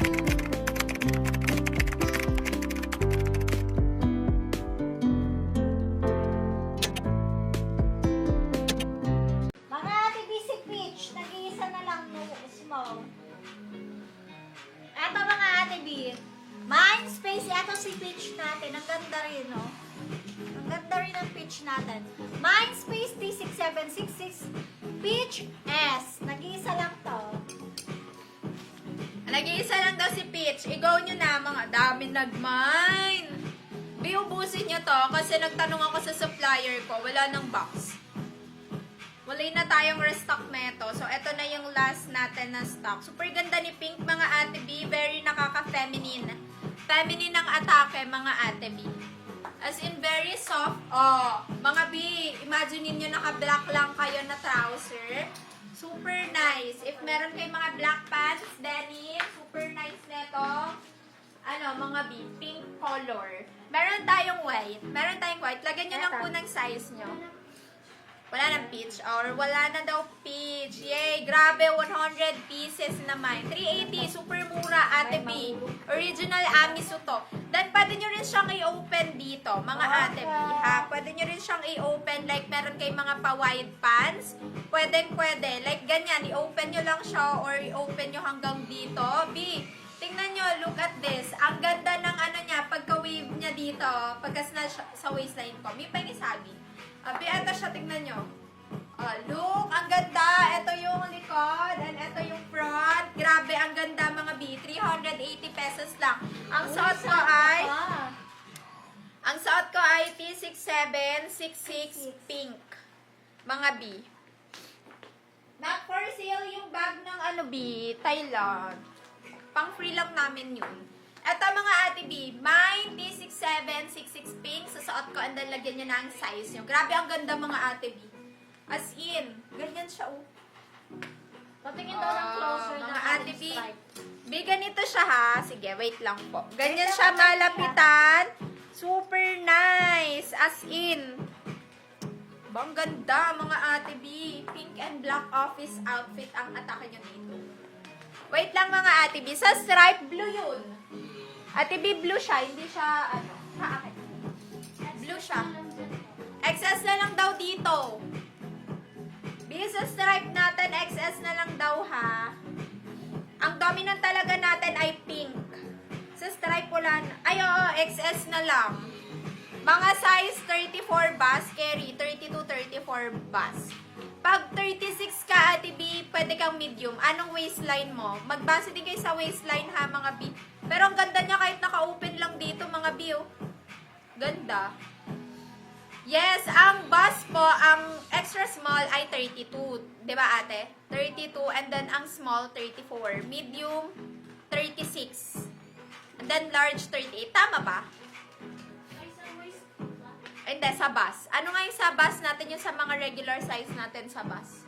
Mga ate basic peach, nag-iisa na lang no small. Eto mga ate B, mind space, eto si peach natin, ang ganda rin no. Ang ganda rin ang peach natin. Mindspace D6766 Peach S. Nag-iisa lang to. Nag-iisa lang daw si Peach. I-go nyo na, mga dami nag-mine. Biubusin nyo to kasi nagtanong ako sa supplier ko. Wala nang box. Wala na tayong restock neto. So, ito na yung last natin na stock. Super ganda ni Pink, mga ate B. Very nakaka-feminine. Feminine ang atake, mga ate B. As in, very soft. Oh, mga B, imagine niyo naka-black lang kayo na trouser. Super nice. If meron kayong mga black pants, denim, super nice neto. Ano, mga B, pink color. Meron tayong white. Meron tayong white. Lagyan nyo lang po ng size nyo. Wala nang peach. Or wala na daw peach. Yay! Grabe, 100 pieces naman. 380. Super mura, ate B. Original Amisu to. Then, pwede nyo rin siyang i-open dito, mga ate B, ha? Pwede nyo rin siyang i-open. Like, meron kayong mga pa-wide pants. Pwede. Like, ganyan. I-open nyo lang siya or i-open nyo hanggang dito. B, tingnan nyo. Look at this. Ang ganda ng ano niya, pagka-wave niya dito. Pagkas na sa waistline ko. May pangisabi. Abi, ito siya, tingnan nyo. Look, ang ganda. Ito yung likod, and ito yung front. Grabe, ang ganda, mga B. 380 pesos lang. Ang suot ko ay T6766 pink. Mga B. Not for sale yung bag ng ano B, Thailand. Pang free lang namin yun. Ito mga ate B, mine T6766 pink. Susuot ko and then lagyan nyo na ang size nyo. Grabe ang ganda mga ate B. As in, ganyan siya oh. Patingin daw ng closer Mga na ate B. B, ganito siya ha. Sige, wait lang po. Ganyan siya malapitan. Super nice. As in. Bang ganda mga ate B. Pink and black office outfit ang atake nyo dito. Wait lang mga ate B. Sa stripe blue yun. Ate B, blue siya. Hindi siya, ano, sa akin. Blue siya. XS na lang daw dito. B, sa stripe natin, XS na lang daw ha. Ang dominant talaga natin ay pink. Sa stripe wala na. Ay, oo, XS na lang. Mga size 34 bus, carry. 32-34 bus. Pag 36 ka, ate B, pwede kang medium. Anong waistline mo? Magbase din kayo sa waistline ha, mga B. Pero ang ganda niya kahit naka-open lang dito, mga B, oh. Ganda. Yes, ang bus po, ang extra small ay 32. Diba, ate? 32, and then ang small, 34. Medium, 36. And then large, 38. Tama ba? Hindi, sa bus. Ano nga yung sa bus natin, yung sa mga regular size natin sa bus?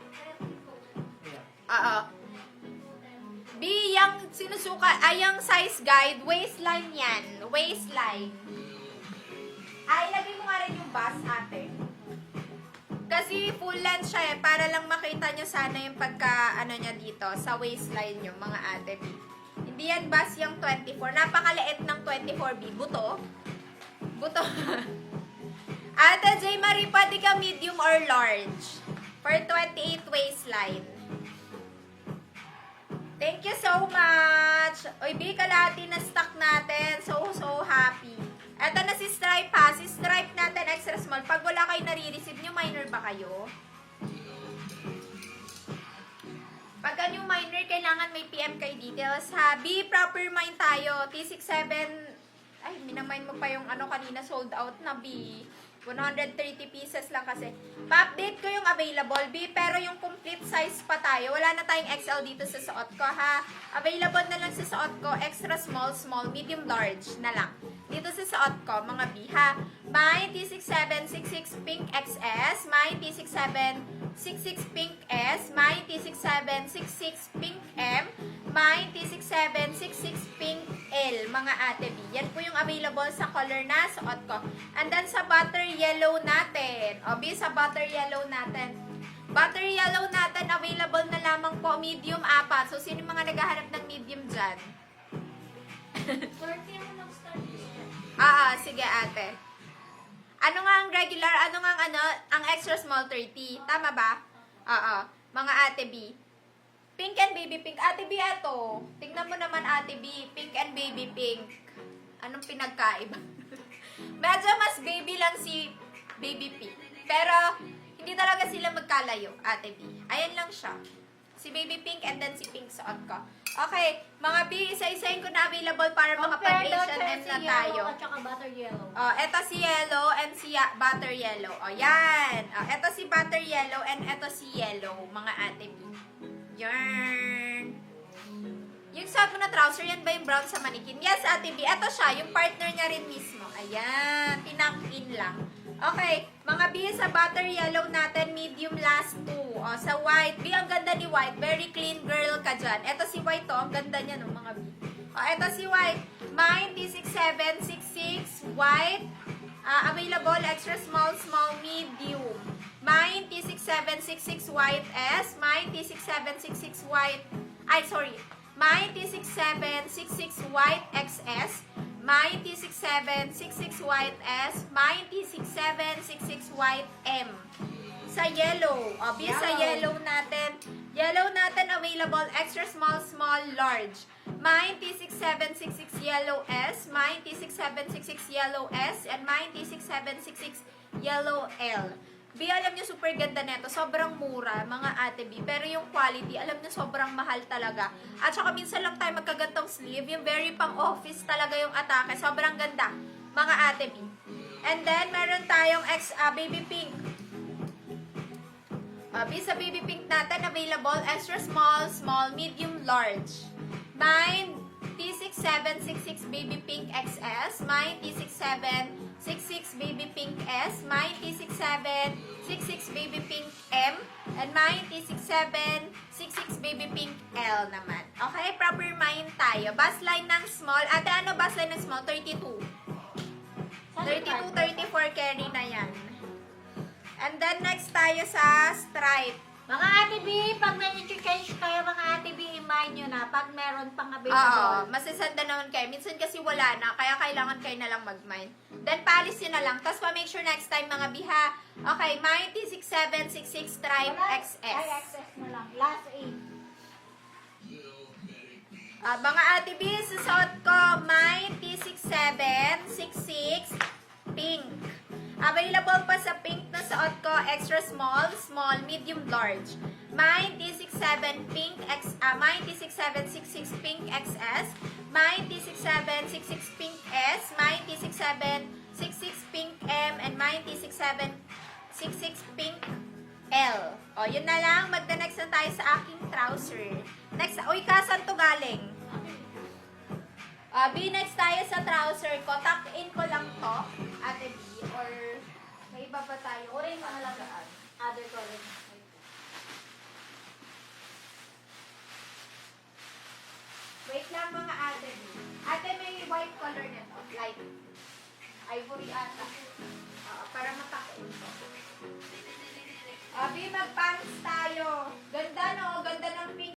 B, yung sinusuka, ay yung size guide, waistline yan. Waistline. Ay, ilagay mo nga rin yung bus, ate. Kasi full length siya eh, para lang makita nyo sana yung pagka, ano niya dito, sa waistline nyo, mga ate B. Hindi yan bus yung 24. Napakaliit ng 24B. Buto. Buto. Ate J. Marie, pwede ka medium or large? For 28 waistline. Thank you so much. Uy, B, kalahati na stock natin. So happy. Eto na si Stripe ha. Si Stripe natin extra small. Pag wala kayo nare-receive, new minor ba kayo? Pagka new minor, kailangan may PM kay details ha. B, proper mind tayo. T67, ay, minamind mo pa yung ano kanina, sold out na B. 130 pieces lang kasi. Pa-update ko yung available, B, pero yung complete size pa tayo. Wala na tayong XL dito sa suot ko, ha? Available na lang sa suot ko, extra small, small, medium, large na lang. Dito sa suot ko, mga B, ha? May T6766 Pink XS, may T6766 Pink S, may T6766 Pink M, may T6766 Pink L, mga ate B. Yan po yung available sa color na suot ko. And then sa butter yellow natin. O, B, sa butter yellow natin. Butter yellow natin, available na lamang po medium 4. So, sino mga naghahanap ng medium dyan? 30 ako mag-start. Sige ate. Ano nga ang regular, ano nga ang extra small 30? Tama ba? Mga ate B. Pink and baby pink. Ate B, ato. Tingnan mo naman ate B. Pink and baby pink. Anong pinagkaiba? Medyo mas baby lang si baby pink. Pero, hindi talaga sila magkalayo, ate B. Ayan lang siya. Si baby pink and then si pink suot ko. Okay, mga B, isa-isahin ko na available para makapag H&M na tayo. At saka butter yellow. Eto si yellow and si butter yellow. Yan. Eto si butter yellow and eto si yellow, mga ate B. Yan. Yung suot ko na trouser, yan ba yung brown sa manikin? Yes, ate B. Eto siya, yung partner niya rin mismo. Ayan, tinang-in lang. Okay, mga B, sa butter yellow natin, medium last 2. Sa white, B, ang ganda ni white. Very clean girl ka dyan. Eto si white to, ang ganda niya no, mga B. Eto si white. Mine, T6766, white. Available, extra small, small, medium. Mine, T6766, white S. Mine, T6766, white. Mine, T6766, white XS. Mine, T6766, white S. Mine, T6766, white M. Sa yellow. B, sa yellow natin. Yellow natin available, extra small, small, large. Mine, T6766, yellow S. Mine, T6766, yellow S. And mine, T6766, yellow L. B, alam nyo, super ganda neto. Sobrang mura, mga ate B. Pero yung quality, alam nyo, sobrang mahal talaga. At saka minsan lang tayo magkagantong sleeve. Yung very pang-office talaga yung atake. Sobrang ganda, mga ate B. And then, meron tayong baby pink. B, sa baby pink natin, available, extra small, small, medium, large. Mine, T6766 baby pink XS. Mine, T6766 baby pink S. Mine, T6766 baby pink M. And mine, T6766 baby pink L naman. Okay, proper mine tayo. Bust line ng small. Ate, ano bust line ng small? 32. 32, 34 carry na yan. And then, next tayo sa stripe. Mga ate B, pag may change kayo, mga ate B, i-mind nyo na pag meron pang Oo, available. masasanda naman kayo. Minsan kasi wala na, kaya kailangan kayo na lang mag-mine. Then, palis yun na lang. Tapos, pa-make sure next time, mga biha. Okay, mine, T6766 stripe XS. Ay, XS na lang. Last 8. Mga ate B, susot ko, mine, T6766 pink. Available pa sa pink na suot ko, extra small, small, medium, large. Mine, T67 pink, mine, T6766 pink XS. Mine, T6766 pink S. Mine, T6766 pink M. And mine, T6766 pink L. Yun na lang. Magda-next na tayo sa aking trouser. Next, kasan to galing? B, next tayo sa trouser ko. Tuck-in ko lang to, ate B. Or, may iba pa tayo. Orange na lang. Other color. Wait lang mga ate B. Ate, may white color nito. Light. Ivory ata. Para matuck-in to. B, mag-pants tayo. Ganda no? Ganda ng pink.